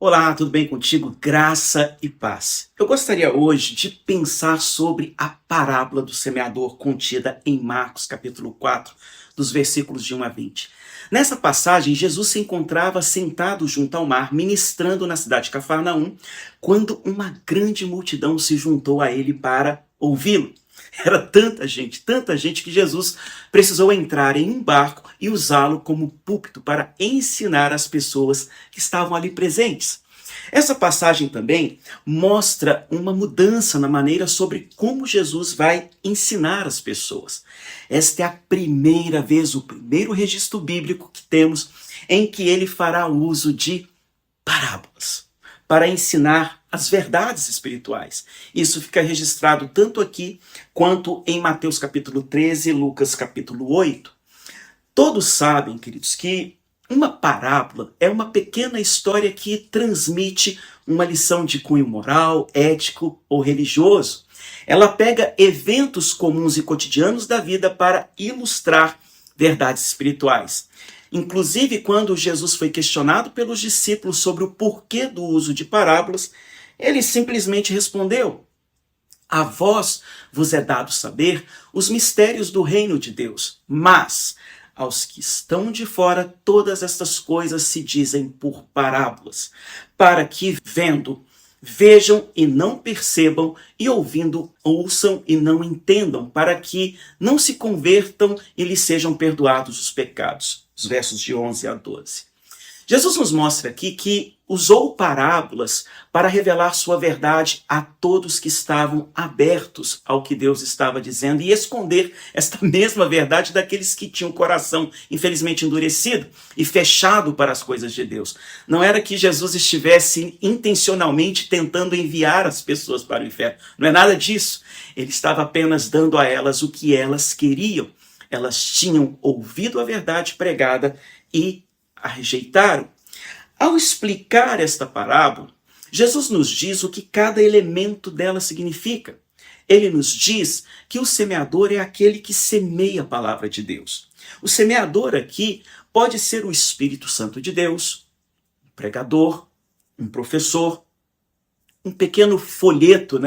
Olá, tudo bem contigo? Graça e paz. Eu gostaria hoje de pensar sobre a parábola do semeador contida em Marcos capítulo 4, dos versículos de 1 a 20. Nessa passagem, Jesus se encontrava sentado junto ao mar, ministrando na cidade de Cafarnaum, quando uma grande multidão se juntou a ele para ouvi-lo. Era tanta gente que Jesus precisou entrar em um barco e usá-lo como púlpito para ensinar as pessoas que estavam ali presentes. Essa passagem também mostra uma mudança na maneira sobre como Jesus vai ensinar as pessoas. Esta é a primeira vez, o primeiro registro bíblico que temos em que ele fará uso de parábolas para ensinar as verdades espirituais. Isso fica registrado tanto aqui quanto em Mateus capítulo 13 e Lucas capítulo 8. Todos sabem, queridos, que uma parábola é uma pequena história que transmite uma lição de cunho moral, ético ou religioso. Ela pega eventos comuns e cotidianos da vida para ilustrar verdades espirituais. Inclusive, quando Jesus foi questionado pelos discípulos sobre o porquê do uso de parábolas, ele simplesmente respondeu: a vós vos é dado saber os mistérios do reino de Deus, mas aos que estão de fora todas estas coisas se dizem por parábolas, para que, vendo, vejam e não percebam, e ouvindo, ouçam e não entendam, para que não se convertam e lhes sejam perdoados os pecados. Os versos de 11 a 12. Jesus nos mostra aqui que usou parábolas para revelar sua verdade a todos que estavam abertos ao que Deus estava dizendo e esconder esta mesma verdade daqueles que tinham o coração infelizmente endurecido e fechado para as coisas de Deus. Não era que Jesus estivesse intencionalmente tentando enviar as pessoas para o inferno. Não é nada disso. Ele estava apenas dando a elas o que elas queriam. Elas tinham ouvido a verdade pregada e a rejeitaram. Ao explicar esta parábola, Jesus nos diz o que cada elemento dela significa. Ele nos diz que o semeador é aquele que semeia a palavra de Deus. O semeador aqui pode ser o Espírito Santo de Deus, um pregador, um professor, um pequeno folheto,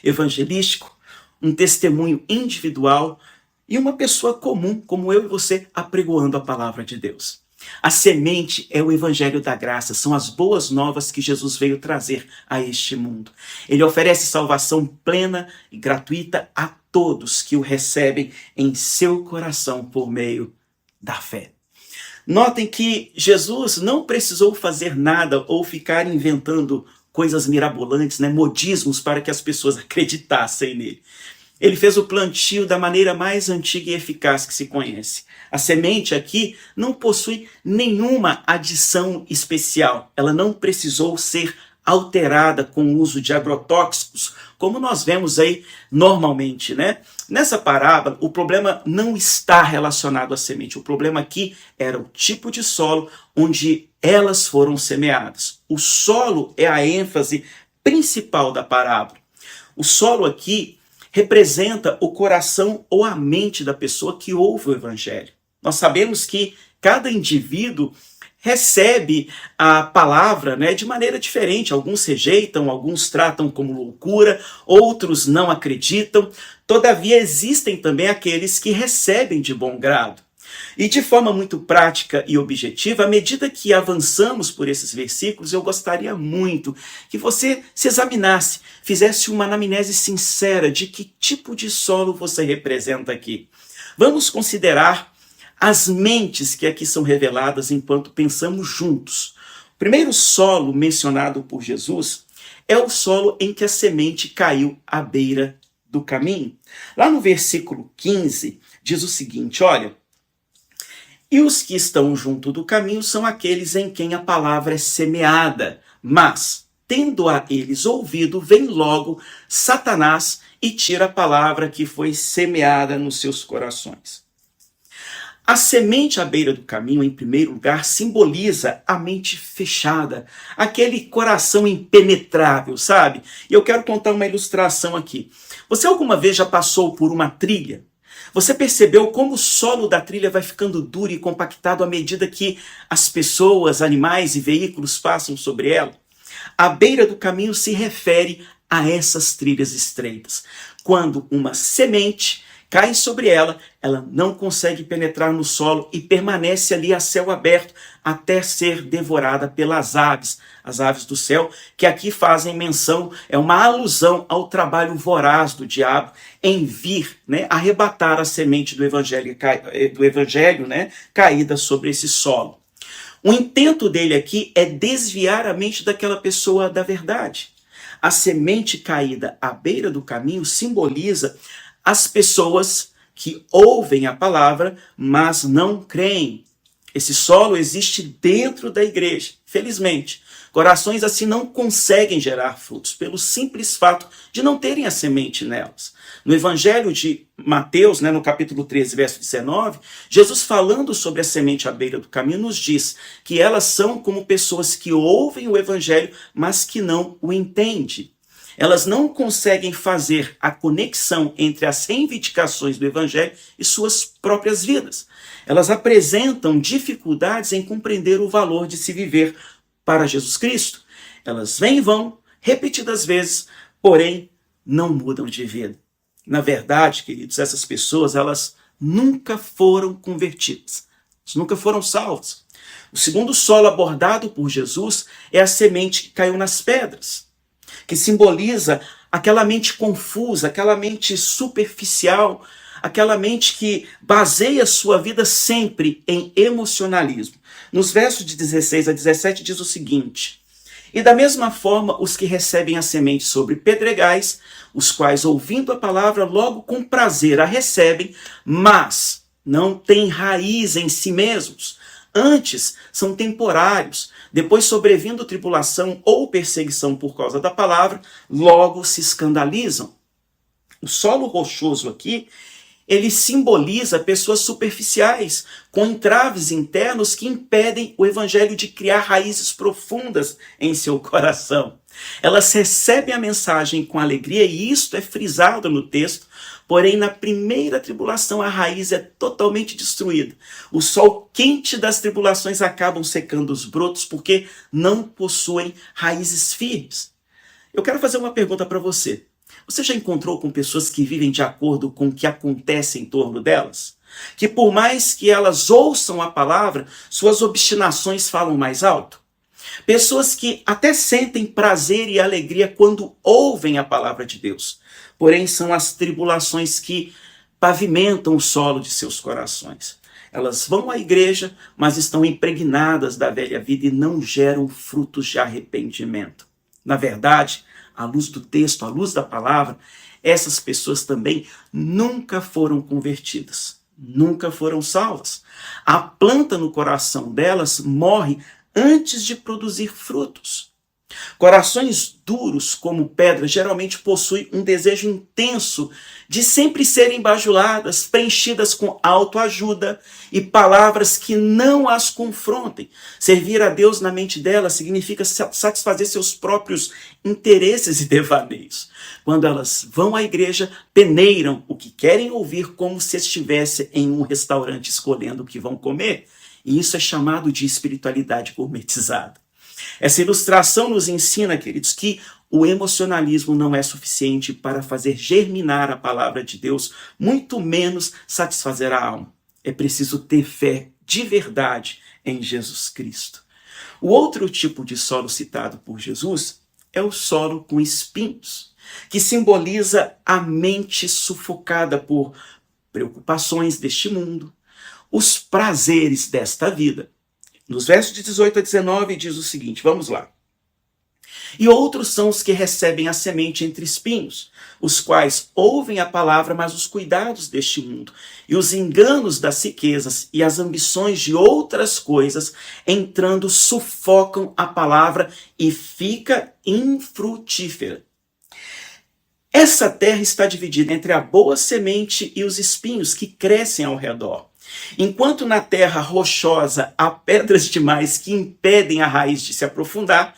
evangelístico, um testemunho individual e uma pessoa comum, como eu e você, apregoando a palavra de Deus. A semente é o evangelho da graça, são as boas novas que Jesus veio trazer a este mundo. Ele oferece salvação plena e gratuita a todos que o recebem em seu coração por meio da fé. Notem que Jesus não precisou fazer nada ou ficar inventando coisas mirabolantes, modismos para que as pessoas acreditassem nele. Ele fez o plantio da maneira mais antiga e eficaz que se conhece. A semente aqui não possui nenhuma adição especial. Ela não precisou ser alterada com o uso de agrotóxicos, como nós vemos aí normalmente, Nessa parábola, o problema não está relacionado à semente. O problema aqui era o tipo de solo onde elas foram semeadas. O solo é a ênfase principal da parábola. O solo aqui representa o coração ou a mente da pessoa que ouve o evangelho. Nós sabemos que cada indivíduo recebe a palavra de maneira diferente. Alguns rejeitam, alguns tratam como loucura, outros não acreditam. Todavia, existem também aqueles que recebem de bom grado. E de forma muito prática e objetiva, à medida que avançamos por esses versículos, eu gostaria muito que você se examinasse, fizesse uma anamnese sincera de que tipo de solo você representa aqui. Vamos considerar as mentes que aqui são reveladas enquanto pensamos juntos. O primeiro solo mencionado por Jesus é o solo em que a semente caiu à beira do caminho. Lá no versículo 15, diz o seguinte, olha: e os que estão junto do caminho são aqueles em quem a palavra é semeada, mas, tendo a eles ouvido, vem logo Satanás e tira a palavra que foi semeada nos seus corações. A semente à beira do caminho, em primeiro lugar, simboliza a mente fechada, aquele coração impenetrável, sabe? E eu quero contar uma ilustração aqui. Você alguma vez já passou por uma trilha? Você percebeu como o solo da trilha vai ficando duro e compactado à medida que as pessoas, animais e veículos passam sobre ela? A beira do caminho se refere a essas trilhas estreitas. Quando uma semente cai sobre ela, ela não consegue penetrar no solo e permanece ali a céu aberto até ser devorada pelas aves, as aves do céu, que aqui fazem menção, é uma alusão ao trabalho voraz do diabo em vir, arrebatar a semente do evangelho, caída sobre esse solo. O intento dele aqui é desviar a mente daquela pessoa da verdade. A semente caída à beira do caminho simboliza as pessoas que ouvem a palavra, mas não creem. Esse solo existe dentro da igreja, felizmente. Corações assim não conseguem gerar frutos, pelo simples fato de não terem a semente nelas. No Evangelho de Mateus, no capítulo 13, verso 19, Jesus falando sobre a semente à beira do caminho nos diz que elas são como pessoas que ouvem o Evangelho, mas que não o entendem. Elas não conseguem fazer a conexão entre as reivindicações do Evangelho e suas próprias vidas. Elas apresentam dificuldades em compreender o valor de se viver para Jesus Cristo. Elas vêm e vão, repetidas vezes, porém não mudam de vida. Na verdade, queridos, essas pessoas, elas nunca foram convertidas, nunca foram salvas. O segundo solo abordado por Jesus é a semente que caiu nas pedras, que simboliza aquela mente confusa, aquela mente superficial, aquela mente que baseia sua vida sempre em emocionalismo. Nos versos de 16 a 17 diz o seguinte: e da mesma forma os que recebem a semente sobre pedregais, os quais ouvindo a palavra logo com prazer a recebem, mas não têm raiz em si mesmos. Antes são temporários, depois sobrevindo tribulação ou perseguição por causa da palavra, logo se escandalizam. O solo rochoso aqui, ele simboliza pessoas superficiais, com entraves internos que impedem o evangelho de criar raízes profundas em seu coração. Elas recebem a mensagem com alegria, e isto é frisado no texto, porém na primeira tribulação a raiz é totalmente destruída. O sol quente das tribulações acabam secando os brotos porque não possuem raízes firmes. Eu quero fazer uma pergunta para você. Você já encontrou com pessoas que vivem de acordo com o que acontece em torno delas? Que por mais que elas ouçam a palavra, suas obstinações falam mais alto? Pessoas que até sentem prazer e alegria quando ouvem a palavra de Deus. Porém, são as tribulações que pavimentam o solo de seus corações. Elas vão à igreja, mas estão impregnadas da velha vida e não geram frutos de arrependimento. Na verdade, à luz do texto, à luz da palavra, essas pessoas também nunca foram convertidas, nunca foram salvas. A planta no coração delas morre antes de produzir frutos. Corações duros como pedra geralmente possuem um desejo intenso de sempre serem bajuladas, preenchidas com autoajuda e palavras que não as confrontem. Servir a Deus na mente delas significa satisfazer seus próprios interesses e devaneios. Quando elas vão à igreja, peneiram o que querem ouvir como se estivesse em um restaurante escolhendo o que vão comer. E isso é chamado de espiritualidade gourmetizada. Essa ilustração nos ensina, queridos, que o emocionalismo não é suficiente para fazer germinar a palavra de Deus, muito menos satisfazer a alma. É preciso ter fé de verdade em Jesus Cristo. O outro tipo de solo citado por Jesus é o solo com espinhos, que simboliza a mente sufocada por preocupações deste mundo, os prazeres desta vida. Nos versos de 18 a 19 diz o seguinte, vamos lá. E outros são os que recebem a semente entre espinhos, os quais ouvem a palavra, mas os cuidados deste mundo, e os enganos das riquezas e as ambições de outras coisas, entrando, sufocam a palavra e fica infrutífera. Essa terra está dividida entre a boa semente e os espinhos que crescem ao redor. Enquanto na terra rochosa há pedras demais que impedem a raiz de se aprofundar,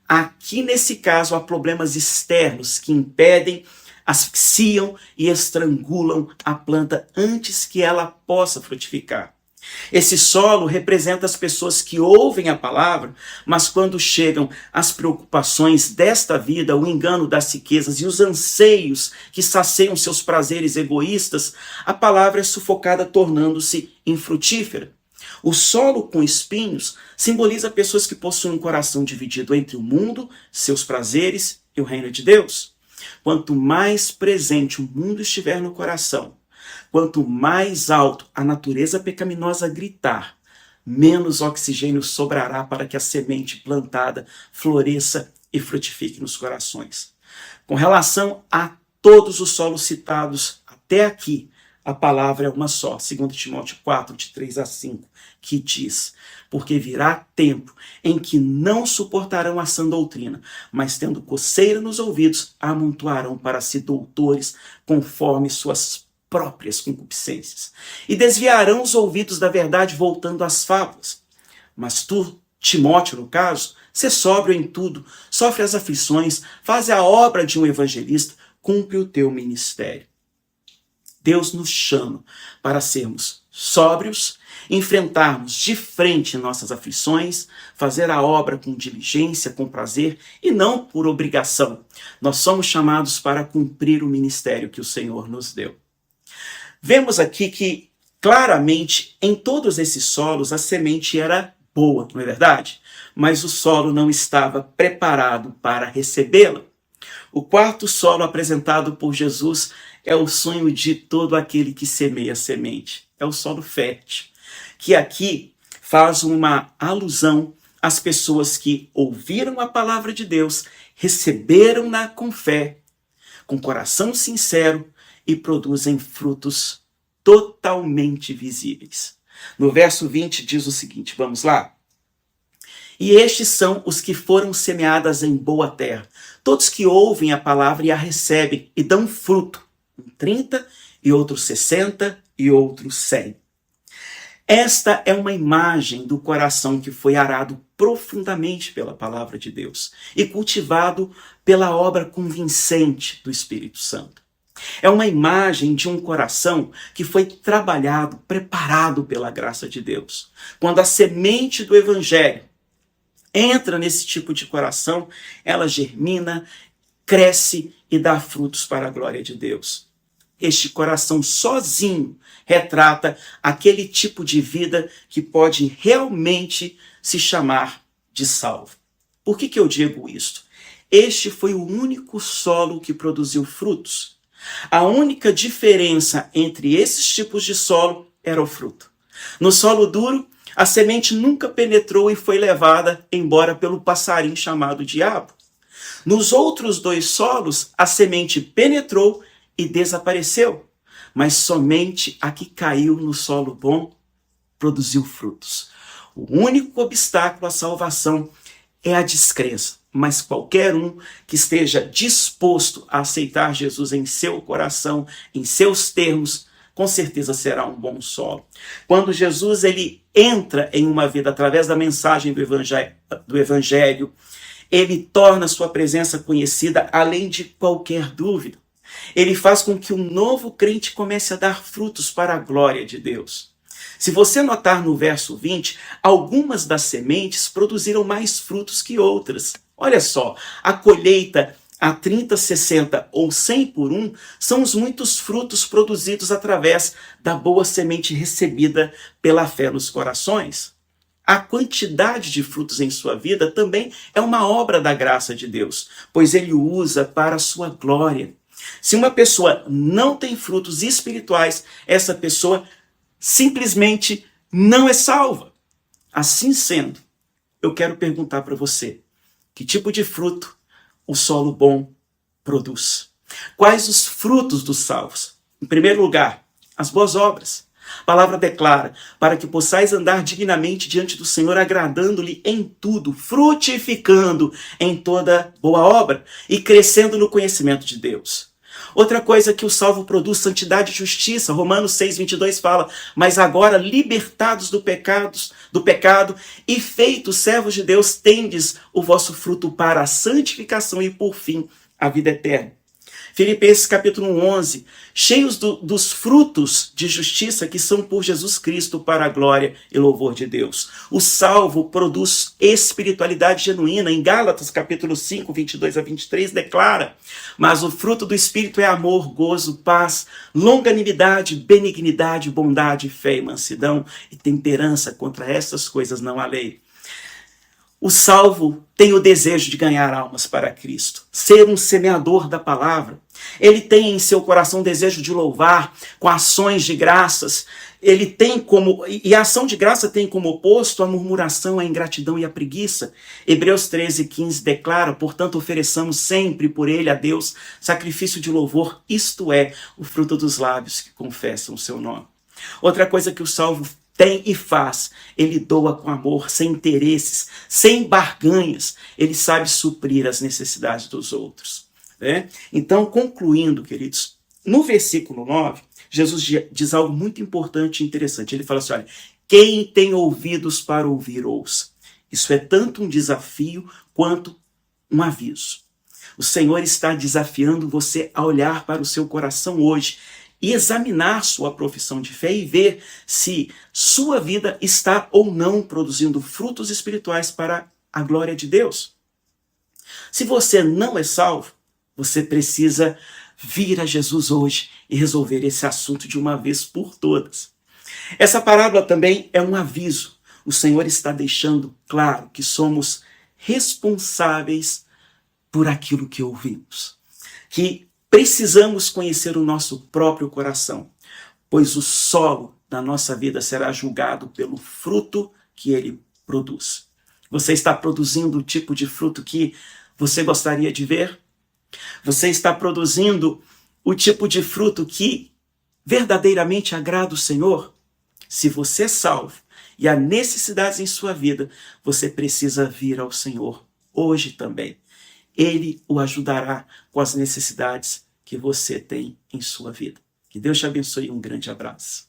aqui nesse caso há problemas externos que impedem, asfixiam e estrangulam a planta antes que ela possa frutificar. Esse solo representa as pessoas que ouvem a palavra, mas quando chegam as preocupações desta vida, o engano das riquezas e os anseios que saciam seus prazeres egoístas, a palavra é sufocada, tornando-se infrutífera. O solo com espinhos simboliza pessoas que possuem um coração dividido entre o mundo, seus prazeres e o reino de Deus. Quanto mais presente o mundo estiver no coração, quanto mais alto a natureza pecaminosa gritar, menos oxigênio sobrará para que a semente plantada floresça e frutifique nos corações. Com relação a todos os solos citados até aqui, a palavra é uma só, 2 Timóteo 4, de 3 a 5, que diz: porque virá tempo em que não suportarão a sã doutrina, mas tendo coceira nos ouvidos, amontoarão para si doutores conforme suas próprias concupiscências, e desviarão os ouvidos da verdade, voltando às fábulas. Mas tu, Timóteo, no caso, sê sóbrio em tudo, sofre as aflições, faz a obra de um evangelista, cumpre o teu ministério. Deus nos chama para sermos sóbrios, enfrentarmos de frente nossas aflições, fazer a obra com diligência, com prazer e não por obrigação. Nós somos chamados para cumprir o ministério que o Senhor nos deu. Vemos aqui que, claramente, em todos esses solos, a semente era boa, não é verdade? Mas o solo não estava preparado para recebê-la. O quarto solo apresentado por Jesus é o sonho de todo aquele que semeia a semente. É o solo fértil, que aqui faz uma alusão às pessoas que ouviram a palavra de Deus, receberam-na com fé, com coração sincero e produzem frutos totalmente visíveis. No verso 20 diz o seguinte, vamos lá? E estes são os que foram semeadas em boa terra, todos que ouvem a palavra e a recebem e dão fruto, 30 e outros 60 e outros 100. Esta é uma imagem do coração que foi arado profundamente pela palavra de Deus e cultivado pela obra convincente do Espírito Santo. É uma imagem de um coração que foi trabalhado, preparado pela graça de Deus. Quando a semente do Evangelho entra nesse tipo de coração, ela germina, cresce e dá frutos para a glória de Deus. Este coração sozinho retrata aquele tipo de vida que pode realmente se chamar de salvo. Por que eu digo isto? Este foi o único solo que produziu frutos. A única diferença entre esses tipos de solo era o fruto. No solo duro, a semente nunca penetrou e foi levada embora pelo passarinho chamado diabo. Nos outros dois solos, a semente penetrou e desapareceu, mas somente a que caiu no solo bom produziu frutos. O único obstáculo à salvação é a descrença, mas qualquer um que esteja disposto a aceitar Jesus em seu coração, em seus termos, com certeza será um bom solo. Quando Jesus ele entra em uma vida através da mensagem do evangelho, ele torna sua presença conhecida além de qualquer dúvida. Ele faz com que um novo crente comece a dar frutos para a glória de Deus. Se você notar no verso 20, algumas das sementes produziram mais frutos que outras. Olha só, a colheita a 30, 60 ou 100 por 1 são os muitos frutos produzidos através da boa semente recebida pela fé nos corações. A quantidade de frutos em sua vida também é uma obra da graça de Deus, pois ele o usa para a sua glória. Se uma pessoa não tem frutos espirituais, essa pessoa simplesmente não é salva. Assim sendo, eu quero perguntar para você, que tipo de fruto o solo bom produz? Quais os frutos dos salvos? Em primeiro lugar, as boas obras. A palavra declara, para que possais andar dignamente diante do Senhor, agradando-lhe em tudo, frutificando em toda boa obra e crescendo no conhecimento de Deus. Outra coisa que o salvo produz, santidade e justiça. Romanos 6:22 fala, mas agora libertados do pecado e feitos servos de Deus, tendes o vosso fruto para a santificação e por fim a vida eterna. Filipenses capítulo 11, cheios dos frutos de justiça que são por Jesus Cristo para a glória e louvor de Deus. O salvo produz espiritualidade genuína. Em Gálatas capítulo 5, 22 a 23, declara: mas o fruto do Espírito é amor, gozo, paz, longanimidade, benignidade, bondade, fé e mansidão, e temperança. Contra essas coisas não há lei. O salvo tem o desejo de ganhar almas para Cristo, ser um semeador da palavra. Ele tem em seu coração o desejo de louvar com ações de graças. E a ação de graça tem como oposto a murmuração, a ingratidão e a preguiça. Hebreus 13, 15 declara: portanto, ofereçamos sempre por ele a Deus sacrifício de louvor, isto é, o fruto dos lábios que confessam o seu nome. Outra coisa que o salvo tem e faz, ele doa com amor, sem interesses, sem barganhas. Ele sabe suprir as necessidades dos outros. Né? Então, concluindo, queridos, no versículo 9, Jesus diz algo muito importante e interessante. Ele fala assim: olha, quem tem ouvidos para ouvir, ouça. Isso é tanto um desafio quanto um aviso. O Senhor está desafiando você a olhar para o seu coração hoje e examinar sua profissão de fé e ver se sua vida está ou não produzindo frutos espirituais para a glória de Deus. Se você não é salvo, você precisa vir a Jesus hoje e resolver esse assunto de uma vez por todas. Essa parábola também é um aviso. O Senhor está deixando claro que somos responsáveis por aquilo que ouvimos. Que precisamos conhecer o nosso próprio coração, pois o solo da nossa vida será julgado pelo fruto que ele produz. Você está produzindo o tipo de fruto que você gostaria de ver? Você está produzindo o tipo de fruto que verdadeiramente agrada o Senhor? Se você é salvo e há necessidades em sua vida, você precisa vir ao Senhor hoje também. Ele o ajudará com as necessidades que você tem em sua vida. Que Deus te abençoe e um grande abraço.